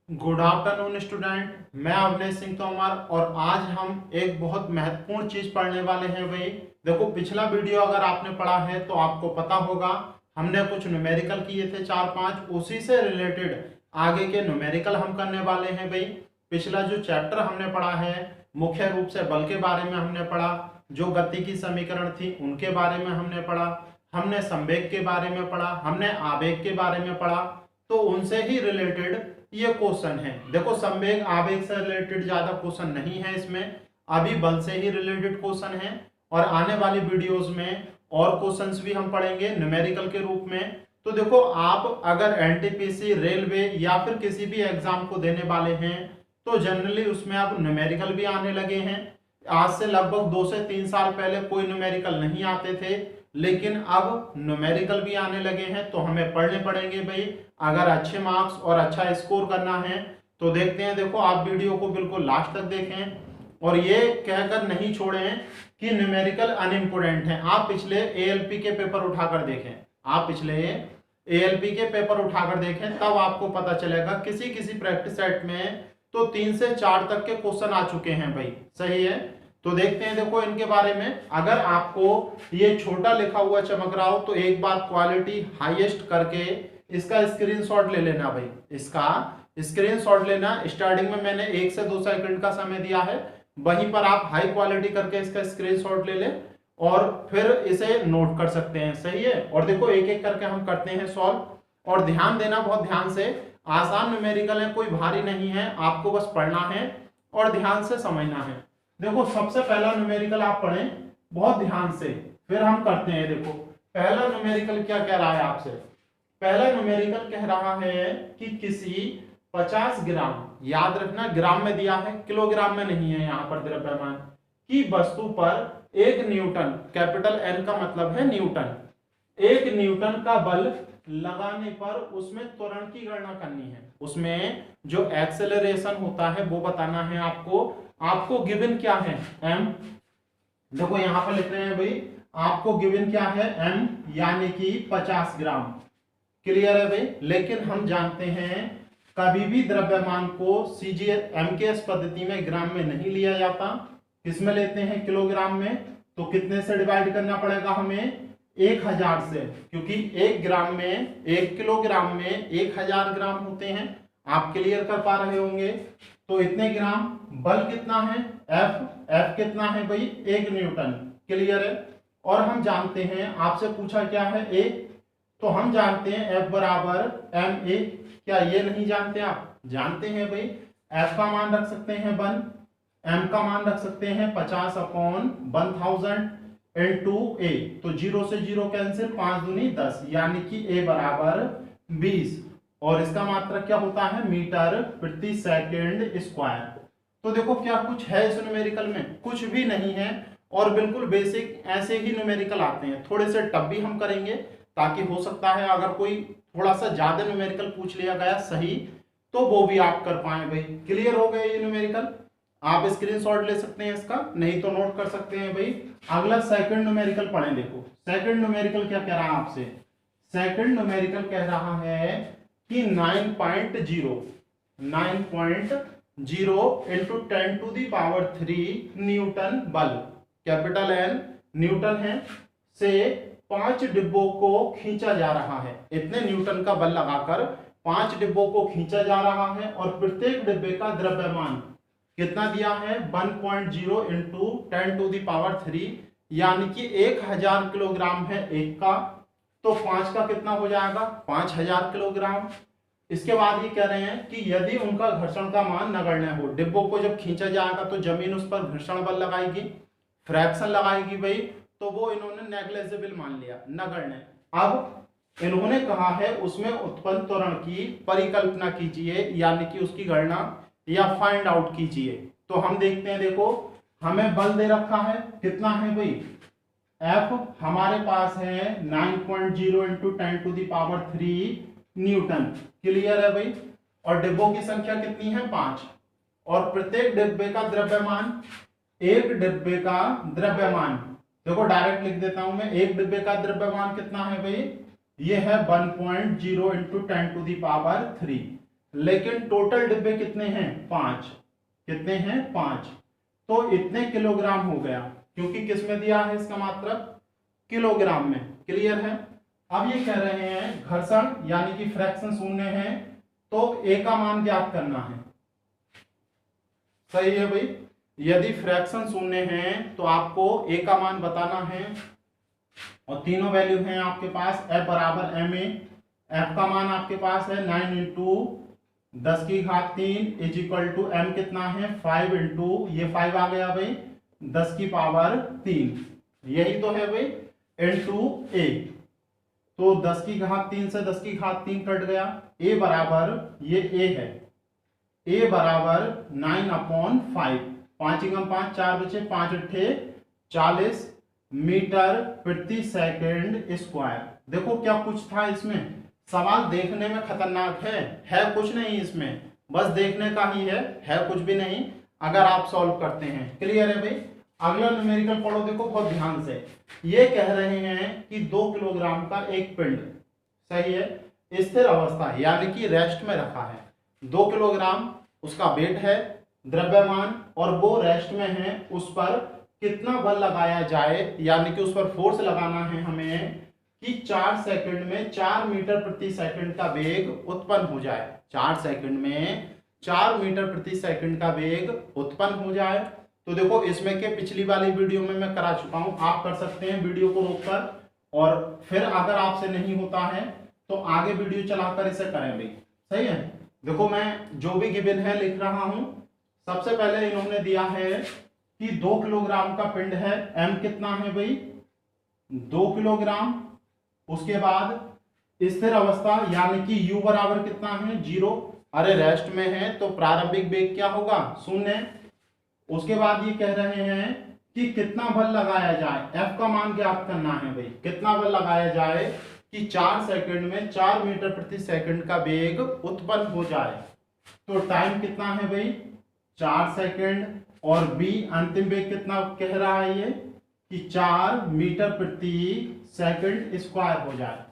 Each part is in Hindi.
Good afternoon student. मैं अवनीश सिंह तोमर और आज हम एक बहुत महत्वपूर्ण चीज पढ़ने वाले हैं भाई। देखो, पिछला वीडियो अगर आपने पढ़ा है तो आपको पता होगा, हमने कुछ न्यूमेरिकल किए थे 4-5, उसी से रिलेटेड आगे के न्यूमेरिकल हम करने वाले हैं भाई। पिछला जो चैप्टर हमने पढ़ा है मुख्य रूप से बल के बारे में हमने पढ़ा, जो गति की समीकरण थी उनके बारे में हमने पढ़ा, हमने संवेग के बारे में पढ़ा, हमने आवेग के बारे में पढ़ा। तो उनसे ही रिलेटेड ये क्वेश्चन है। देखो, संवेग आवेग से रिलेटेड ज्यादा क्वेश्चन नहीं है इसमें, अभी बल से ही रिलेटेड क्वेश्चन है। और आने वाली वीडियोस में और क्वेश्चंस भी हम पढ़ेंगे न्यूमेरिकल के रूप में। तो देखो, आप अगर एनटीपीसी, रेलवे या फिर किसी भी एग्जाम को देने वाले हैं तो जनरली उसमें अब न्यूमेरिकल भी आने लगे हैं। आज से लगभग 2 से 3 साल पहले कोई न्यूमेरिकल नहीं आते थे, लेकिन अब न्यूमेरिकल भी आने लगे हैं, तो हमें पढ़ने पड़ेंगे भाई अगर अच्छे मार्क्स और अच्छा स्कोर करना है। तो देखते हैं, देखो आप वीडियो को बिल्कुल लास्ट तक देखें और ये कहकर नहीं छोड़ें कि न्यूमेरिकल अनइम्पोर्टेंट है। आप पिछले एएलपी के पेपर उठाकर देखें, आप पिछले एएलपी के पेपर उठाकर देखें, तब आपको पता चलेगा किसी किसी प्रैक्टिस सेट में तो 3 से 4 तक के क्वेश्चन आ चुके हैं भाई। सही है, तो देखते हैं। देखो, इनके बारे में अगर आपको ये छोटा लिखा हुआ चमक रहा हो तो एक बात, क्वालिटी हाईएस्ट करके इसका स्क्रीनशॉट ले लेना भाई, इसका स्क्रीनशॉट लेना। स्टार्टिंग में मैंने 1 से 2 सेकंड का समय दिया है, वहीं पर आप हाई क्वालिटी करके इसका स्क्रीनशॉट ले लें और फिर इसे नोट कर सकते हैं। सही है, और देखो एक एक करके हम करते हैं सॉल्व। और ध्यान देना बहुत ध्यान से, आसान न्यूमेरिकल है, कोई भारी नहीं है, आपको बस पढ़ना है और ध्यान से समझना है। देखो, सबसे पहला न्यूमेरिकल आप पढ़ें बहुत ध्यान से, फिर हम करते हैं। देखो, पहला न्यूमेरिकल क्या कह रहा है आपसे? पहला न्यूमेरिकल कह रहा है कि किसी 50 ग्राम, याद रखना ग्राम में दिया है, किलोग्राम में नहीं है यहाँ पर, द्रव्यमान की वस्तु पर 1 न्यूटन, कैपिटल एन का मतलब है न्यूटन, 1 न्यूटन का बल लगाने पर उसमें त्वरण की गणना करनी है। उसमें जो एक्सेलरेशन होता है वो बताना है आपको। आपको गिवन क्या है? m। देखो यहां पर लिख रहे हैं भाई, आपको गिवन क्या है? m, यानी कि 50 ग्राम। क्लियर है भाई? लेकिन हम जानते हैं कभी भी द्रव्यमान को एमकेएस पद्धति में ग्राम में नहीं लिया जाता, किसमें लेते हैं? किलोग्राम में। तो कितने से डिवाइड करना पड़ेगा हमें? 1000 से, क्योंकि 1 ग्राम में, 1 किलोग्राम में 1000 ग्राम होते हैं। आप क्लियर कर पा रहे होंगे। तो इतने ग्राम, बल कितना है? F कितना है भाई? 1 न्यूटन। क्लियर है। और हम जानते हैं, आपसे पूछा क्या है? A, तो हम जानते हैं F बराबर ma। क्या ये नहीं जानते? आप जानते हैं भाई। F का मान रख सकते हैं 1, m का मान रख सकते हैं 50/1000 इंटू a, तो 0 से 0 कैंसिल, 5 दूनी 10, यानी कि a बराबर 20। और इसका मात्रक क्या होता है? मीटर प्रति सेकंड स्क्वायर। तो देखो, क्या कुछ है इस न्यूमेरिकल में? कुछ भी नहीं है, और बिल्कुल बेसिक ऐसे ही न्यूमेरिकल आते हैं। थोड़े से टफ भी हम करेंगे, ताकि हो सकता है अगर कोई थोड़ा सा ज्यादा न्यूमेरिकल पूछ लिया गया सही, तो वो भी आप कर पाए भाई। क्लियर हो गए ये न्यूमेरिकल? आप स्क्रीनशॉट ले सकते हैं इसका, नहीं तो नोट कर सकते हैं भाई। अगला सेकंड न्यूमेरिकल पढ़ें। देखो, सेकंड न्यूमेरिकल क्या कह रहा है आपसे? सेकंड न्यूमेरिकल कह रहा है कि 9.0 इंटू 10⁻³ न्यूटन बल, कैपिटल एन न्यूटन है, से 5 डिब्बों को खींचा जा रहा है। इतने न्यूटन का बल लगाकर 5 डिब्बों को खींचा जा रहा है, और प्रत्येक डिब्बे का द्रव्यमान कितना दिया है? 1.0 इंटू 10⁻³, यानी कि 1000 किलोग्राम है एक का, तो 5 का कितना हो जाएगा? 5000 किलोग्राम। इसके बाद ये कह रहे हैं कि यदि उनका घर्षण का मान नगण्य हो, डिब्बों को जब खींचा जाएगा तो जमीन उस पर घर्षण बल लगाएगी, फ्रैक्शन लगाएगी भाई, तो वो इन्होंने नेग्लिजिबल मान लिया, नगण्य। अब इन्होंने कहा है उसमें उत्पन्न त्वरण की परिकल्पना कीजिए, यानी कि उसकी गणना या फाइंड आउट कीजिए। तो हम देखते हैं। देखो, हमें बल दे रखा है, कितना है भाई? F हमारे पास है 9.0 इंटू 10⁻³ न्यूटन। क्लियर है भाई? और डिब्बों की संख्या कितनी है? 5। और प्रत्येक डिब्बे का द्रव्यमान, एक डिब्बे का द्रव्यमान, देखो डायरेक्ट लिख देता हूं मैं, एक डिब्बे का द्रव्यमान कितना है भाई? ये है 1.0 इंटू 10⁻³ लेकिन टोटल डिब्बे कितने हैं? 5। कितने हैं? 5। तो इतने किलोग्राम हो गया, क्योंकि किस में दिया है इसका मात्रक? किलोग्राम में। क्लियर है? अब ये कह रहे हैं घर्षण यानी कि फ्रैक्शन शून्य है, तो ए का मान ज्ञात करना है। सही है भाई। यदि फ्रैक्शन शून्य है तो आपको ए का मान बताना है, और तीनों वैल्यू हैं आपके पास। एफ बराबर एम ए, एफ का मान आपके पास है 9 into 10⁻³ is equal to M कितना है? 5 इंटू ये 5 आ गया भाई 10⁻³ यही तो है भाई, इंटू ए। तो 10⁻³ से 10⁻³ कट गया। ए बराबर ये ए है, ए बराबर 9/5, 5×5 4 बचे, 5 अट्ठे 40 मीटर प्रति सेकंड स्क्वायर। देखो क्या कुछ था इसमें, सवाल देखने में खतरनाक है कुछ नहीं इसमें, बस देखने का ही है कुछ भी नहीं अगर आप सॉल्व करते हैं। क्लियर है भाई? अगला न्यूमेरिकल पढ़ो, देखो बहुत ध्यान से। ये कह रहे हैं कि 2 किलोग्राम का एक पिंड, सही है, स्थिर अवस्था यानी कि रेस्ट में रखा है। 2 किलोग्राम उसका वेट है, द्रव्यमान, और वो रेस्ट में है। उस पर कितना बल लगाया जाए, यानी कि उस पर फोर्स लगाना है हमें कि 4 सेकंड में 4 मीटर प्रति सेकंड का वेग उत्पन्न हो जाए। 4 सेकंड में 4 मीटर प्रति सेकंड का वेग उत्पन्न हो जाए। तो देखो इसमें के पिछली वाली वीडियो में मैं करा चुका हूं, आप कर सकते हैं वीडियो को रोककर, और फिर अगर आपसे नहीं होता है तो आगे वीडियो चलाकर इसे करें भाई। सही है? देखो मैं जो भी गिवन है लिख रहा हूं। सबसे पहले इन्होंने दिया है कि 2 किलोग्राम का पिंड है, एम कितना है भाई? 2 किलोग्राम। उसके बाद स्थिर अवस्था यानी कि u बराबर कितना है? 0। अरे रेस्ट में है तो प्रारंभिक वेग क्या होगा? 0। उसके बाद ये कह रहे हैं कि कितना बल लगाया जाए, F का मान ज्ञात करना है भाई। कितना बल लगाया जाए कि 4 सेकंड में 4 मीटर प्रति सेकंड का वेग उत्पन्न हो जाए। तो टाइम कितना है भाई? 4 सेकंड। और B अंतिम वेग कितना कह रहा है ये कि 4 मीटर प्रति सेकंड स्क्वायर हो जाए।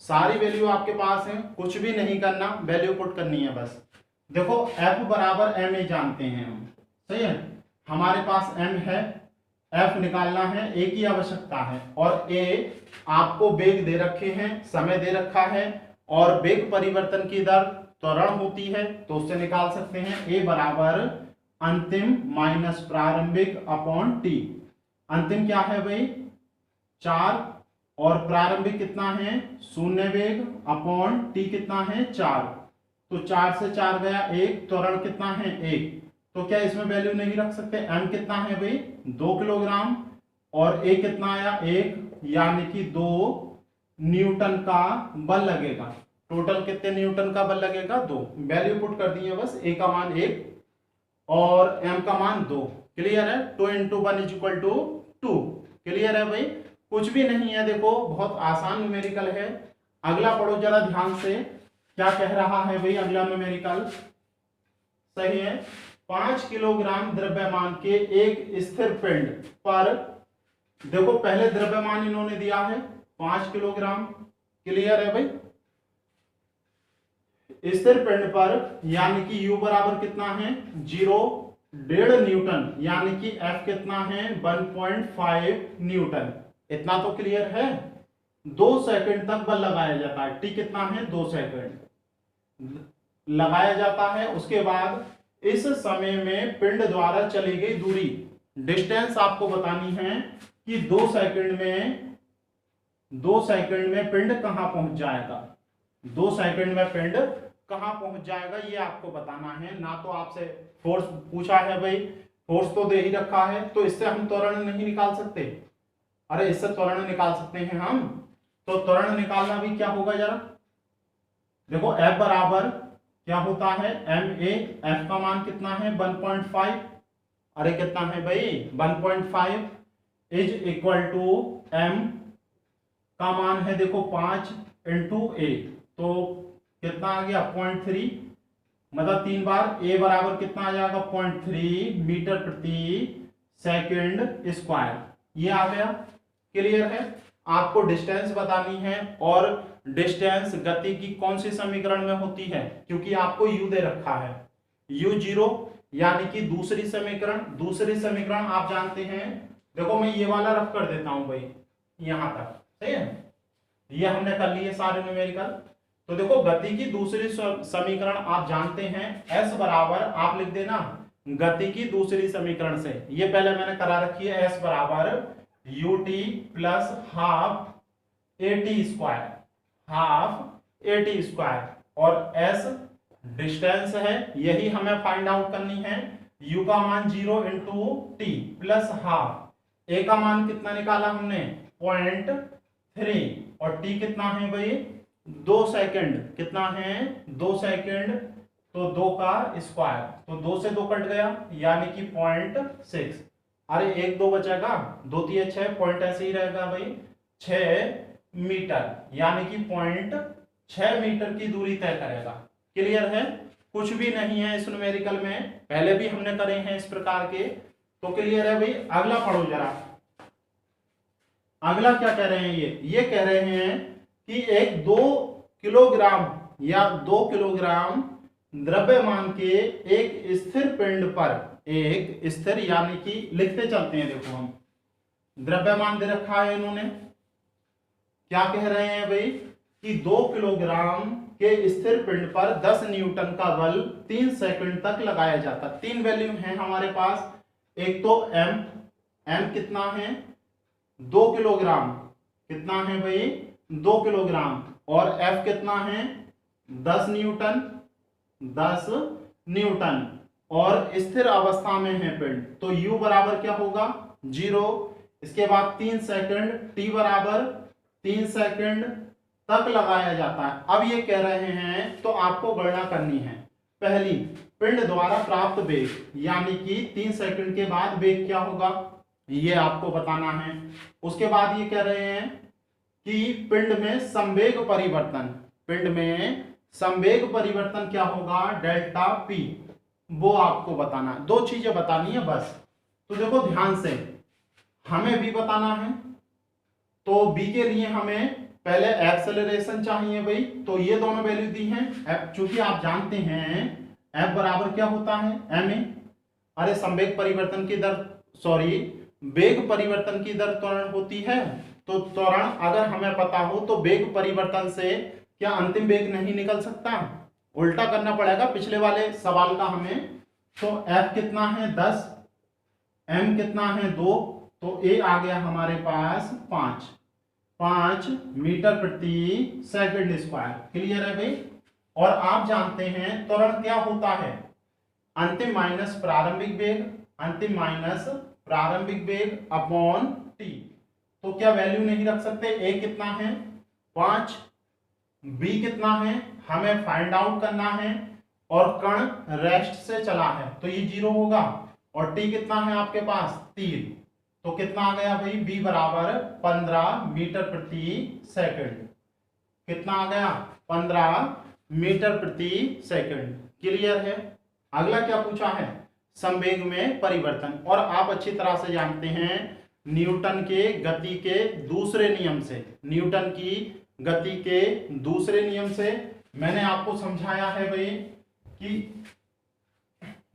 सारी वैल्यू आपके पास है, कुछ भी नहीं करना, वैल्यू पुट करनी है बस। देखो F बराबर एम ए जानते हैं हम, सही है, हमारे पास m है, f निकालना है, a की आवश्यकता है, और a आपको वेग दे रखे हैं, समय दे रखा है, और वेग परिवर्तन की दर त्वरण होती है तो उससे निकाल सकते हैं। a बराबर अंतिम माइनस प्रारंभिक अपॉन t। अंतिम क्या है भाई? 4, और प्रारंभिक कितना है? 0 वेग, अपॉन t कितना है? 4। तो 4 से 4 गया 1, त्वरण कितना है? 1। तो क्या इसमें वैल्यू नहीं रख सकते? m कितना है भाई? 2 किलोग्राम, और a कितना आया? 1, यानी कि 2 न्यूटन का बल लगेगा। टोटल कितने न्यूटन का बल लगेगा? 2। वैल्यू पुट कर दी है बस, a का मान 1 और m का मान 2। क्लियर है? 2 × 1 = 2। क्लियर है भाई? कुछ भी नहीं है, देखो बहुत आसान न्यूमेरिकल है। अगला पढ़ो जरा ध्यान से, क्या कह रहा है भाई अगला न्यूमेरिकल? सही है, 5 किलोग्राम द्रव्यमान के एक स्थिर पिंड पर, देखो पहले द्रव्यमान इन्होंने दिया है 5 किलोग्राम। क्लियर है भाई? स्थिर पिंड पर यानी कि u बराबर कितना है? 0, 1.5 न्यूटन, यानी कि F कितना है? 1.5 न्यूटन। इतना तो क्लियर है। 2 सेकंड तक बल लगाया जाता है, t कितना है? 2 सेकंड लगाया जाता है। उसके बाद इस समय में पिंड द्वारा चली गई दूरी, डिस्टेंस आपको बतानी है कि 2 सेकंड में पिंड कहां पहुंच जाएगा। 2 सेकंड में पिंड कहां पहुंच जाएगा ये आपको बताना है। ना तो आपसे फोर्स पूछा है भाई, फोर्स तो दे ही रखा है, तो इससे हम त्वरण नहीं निकाल सकते। अरे इससे त्वरण निकाल सकते हैं हम, तो त्वरण निकालना भी क्या होगा जरा देखो। F बराबर क्या होता है? ma, F का मान कितना है? 1.5। अरे कितना है भाई? 1.5 इज इक्वल टू m का मान है देखो 5 × a, तो कितना आ गया? 0.3, मतलब 3 बार। a बराबर कितना आ जाएगा? 0.3 मीटर प्रति सेकंड स्क्वायर। ये आ गया। क्लियर है? आपको डिस्टेंस बतानी है और डिस्टेंस गति की कौन सी समीकरण में होती है, क्योंकि आपको u दे रखा है, u0 यानी कि दूसरी समीकरण आप जानते हैं। देखो मैं ये वाला रफ कर देता हूं भाई यहां तक, सही है, ये हमने कर लिए सारे न्यूमेरिकल। तो देखो गति की दूसरी समीकरण आप जानते हैं, s बराबर आप लिख देना गति की दूसरी समीकरण से, ये पहले मैंने करा रखी है, s बराबर ut plus half A T square, और s डिस्टेंस है, यही हमें फाइंड आउट करनी है। u का मान 0 into T plus half, a का मान कितना निकाला हमने 0.3, और t कितना है भाई 2 सेकंड, कितना है 2 सेकंड, तो 2 का स्क्वायर, तो 2 से 2 कट गया यानी कि 0.6, अरे 1 2 बचेगा, 2 3 6, पॉइंट ऐसे ही रहेगा भाई 6 मीटर, यानी कि 0.6 मीटर की दूरी तय करेगा। क्लियर है, कुछ भी नहीं है इस न्यूमेरिकल में, पहले भी हमने करे हैं इस प्रकार के, तो क्लियर है भाई। अगला पढ़ो जरा, अगला क्या कह रहे हैं, ये कह रहे हैं कि एक 2 किलोग्राम या 2 किलोग्राम द्रव्यमान के एक स्थिर पिंड पर, एक स्थिर यानी कि लिखते चलते हैं, देखो हम द्रव्यमान दे रखा है इन्होंने, क्या कह रहे हैं भाई कि 2 किलोग्राम के स्थिर पिंड पर 10 न्यूटन का बल 3 सेकंड तक लगाया जाता। 3 वैल्यू हैं हमारे पास, एक तो m कितना है 2 किलोग्राम, कितना है भाई 2 किलोग्राम, और F कितना है 10 न्यूटन, और स्थिर अवस्था में है पिंड, तो U बराबर क्या होगा 0, इसके बाद 3 सेकंड, T बराबर 3 सेकंड तक लगाया जाता है। अब ये कह रहे हैं तो आपको गणना करनी है, पहली पिंड द्वारा प्राप्त वेग, यानी कि 3 सेकंड के बाद वेग क्या होगा ये आपको बताना है। उसके बाद ये कह रहे हैं कि पिंड में संवेग परिवर्तन क्या होगा डेल्टा पी, वो आपको बताना, 2 चीजें बतानी है बस। तो देखो ध्यान से, हमें भी बताना है, तो बी के लिए हमें पहले एक्सेलरेशन चाहिए भाई, तो ये दोनों वैल्यू दी हैं, चूंकि आप जानते हैं F बराबर क्या होता है ma, अरे संवेग परिवर्तन की दर, सॉरी वेग परिवर्तन की दर त्वरण होती है, तो त्वरण अगर हमें पता हो तो वेग परिवर्तन से क्या अंतिम वेग नहीं निकल सकता, उल्टा करना पड़ेगा पिछले वाले सवाल का हमें। तो F कितना है 10, m कितना है 2, तो a आ गया हमारे पास 5 मीटर प्रति सेकंड स्क्वायर। क्लियर है भाई। और आप जानते हैं त्वरण क्या होता है, अंतिम माइनस प्रारंभिक वेग अपॉन टी, तो क्या वैल्यू नहीं रख सकते, a कितना है 5, b कितना है हमें फाइंड आउट करना है, और कण रेस्ट से चला है तो ये 0 होगा, और t कितना है आपके पास 3, तो कितना आ गया भाई b बराबर 15 मीटर प्रति सेकंड, कितना आ गया 15 मीटर प्रति सेकंड। क्लियर है। अगला क्या पूछा है, संवेग में परिवर्तन, और आप अच्छी तरह से जानते हैं न्यूटन के गति के दूसरे नियम से मैंने आपको समझाया है भाई कि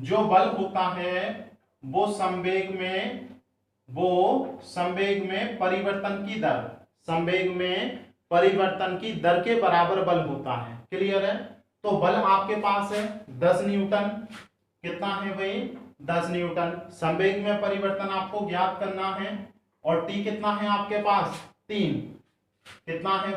जो बल होता है वो संवेग में परिवर्तन की दर के बराबर बल होता है। क्लियर है। तो बल आपके पास है 10 न्यूटन, कितना है भाई 10 न्यूटन, संवेग में परिवर्तन आपको ज्ञात करना है, और टी कितना है आपके पास 3, कितना है